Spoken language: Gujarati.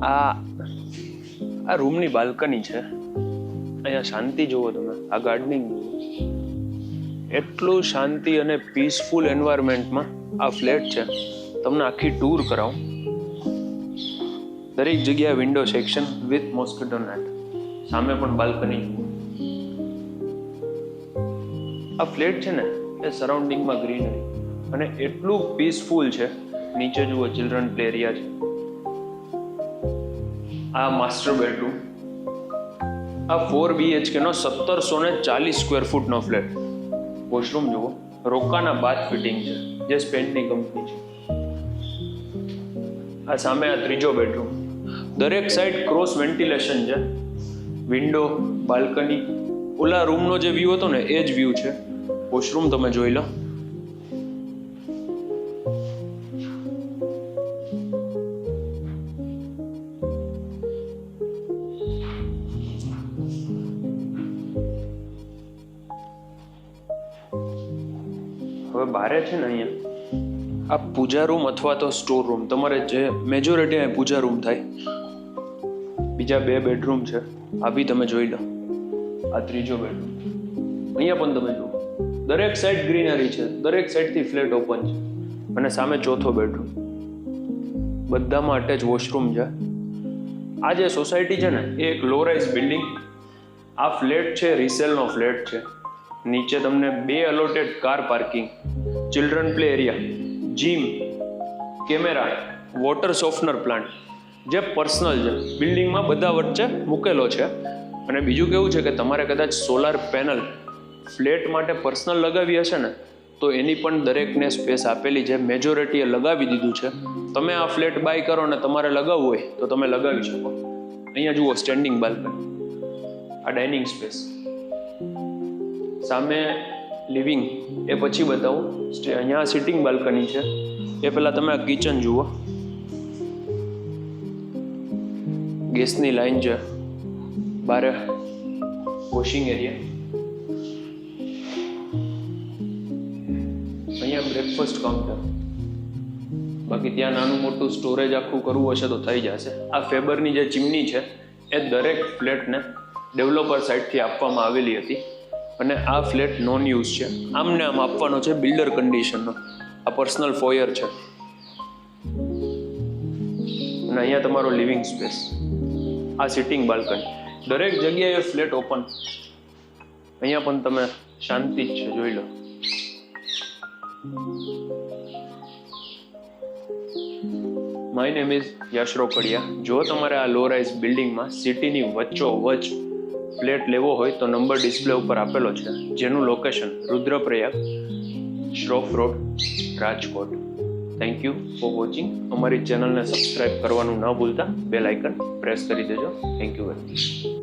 આ રૂમની બાલ્કની છે. અહીંયા શાંતિ જુઓ તમે, આ ગાર્ડનિંગ એટલું શાંતિ અને પીસફુલ એન્વાયરમેન્ટમાં આ ફ્લેટ છે. તમને આખી ટૂર કરાવું. દરેક જગ્યાએ window section with mosquito net, સામે પણ બાલ્કની. આ ફ્લેટ છે ને એ સરાઉન્ડિંગમાં ગ્રીનરી અને એટલું પીસફુલ છે. નીચે જુઓ ચિલ્ડ્રન પ્લે એરિયા છે. આ માસ્ટર બેડરૂમ. આ 4 BHK નો 1740 સ્ક્વેર ફૂટનો ફ્લેટ. વોશરૂમ જુઓ, રોકાના બાથ ફિટિંગ છે જે સ્પેન્ડની કંપની છે. આ સામે આ ત્રીજો બેડરૂમ. દરેક સાઈડ ક્રોસ વેન્ટિલેશન છે. Window, balcony. ઓલા રૂમનો જે વ્યૂ હતો ને એ જ વ્યૂ છે. વોશરૂમ તમે જોઈ લો. હવે બારે છે ને અહીંયા આ પૂજા રૂમ અથવા તો સ્ટોર રૂમ, તમારે જે મેજોરિટી અહીંયા પૂજા રૂમ થાય. બીજા 2 બેડરૂમ છે, આ બી તમે જોઈ લો. આ ત્રીજો બેડરૂમ. અહીંયા પણ તમે જુઓ, દરેક સાઈડ ગ્રીનરી છે, દરેક સાઈડથી ફ્લેટ ઓપન છે. અને સામે ચોથો બેડરૂમ. બધામાં અટેચ વોશરૂમ છે. આ જે સોસાયટી છે ને એ એક લો રાઇઝ બિલ્ડિંગ. આ ફ્લેટ છે રિસેલનો ફ્લેટ છે. નીચે તમને 2 allotted car parking, children play area, gym, camera, water softener plant જે પર્સનલ છે, બિલ્ડિંગમાં બધા વચ્ચે મૂકેલો છે. અને બીજું કેવું છે કે તમારે કદાચ સોલાર પેનલ ફ્લેટ માટે પર્સનલ લગાવી હશે ને તો એની પણ દરેકને સ્પેસ આપેલી છે. મેજોરિટીએ લગાવી દીધું છે. તમે આ ફ્લેટ બાય કરો ને તમારે લગાવવું હોય તો તમે લગાવી શકો. અહીંયા જુઓ સ્ટેન્ડિંગ બાલ્કની. આ ડાઇનિંગ સ્પેસ. સામે લિવિંગ, એ પછી બતાવું. અહીંયા સિટિંગ બાલ્કની છે. એ પહેલાં તમે આ કિચન જુઓ. ગેસની લાઈન છે. બારે વોશિંગ એરિયા. અહીંયા બ્રેકફાસ્ટ કાઉન્ટર. બાકી ત્યાં નાનું મોટું સ્ટોરેજ આખું કરવું હશે તો થઈ જશે. આ ફેબરની જે ચીમની છે એ દરેક ફ્લેટને ડેવલપર સાઇડથી આપવામાં આવેલી હતી. અને આ ફ્લેટ નોન યુઝ છે, આમને આમ આપવાનો છે બિલ્ડર કન્ડિશનનો. આ પર્સનલ ફોયર છે. અને અહીંયા તમારો લિવિંગ સ્પેસ. આ સિટિંગ બાલ્કની. દરેક જગ્યાએ ફ્લેટ ઓપન. અહીંયા પણ તમે શાંતિ જ છે, જોઈ લો. માય નેમ ઇઝ યશ રોકડિયા. જો તમારે આ લો રાઇઝ બિલ્ડિંગમાં સિટીની વચ્ચોવચ ફ્લેટ લેવો હોય તો નંબર ડિસ્પ્લે ઉપર આપેલો છે, જેનું location Rudraprayag, Shroff road, Rajkot. Thank you for watching. અમારી ચેનલને સબસ્ક્રાઇબ કરવાનું ન ભૂલતા. બેલ આઇકન પ્રેસ કરી દેજો. Thank you very much.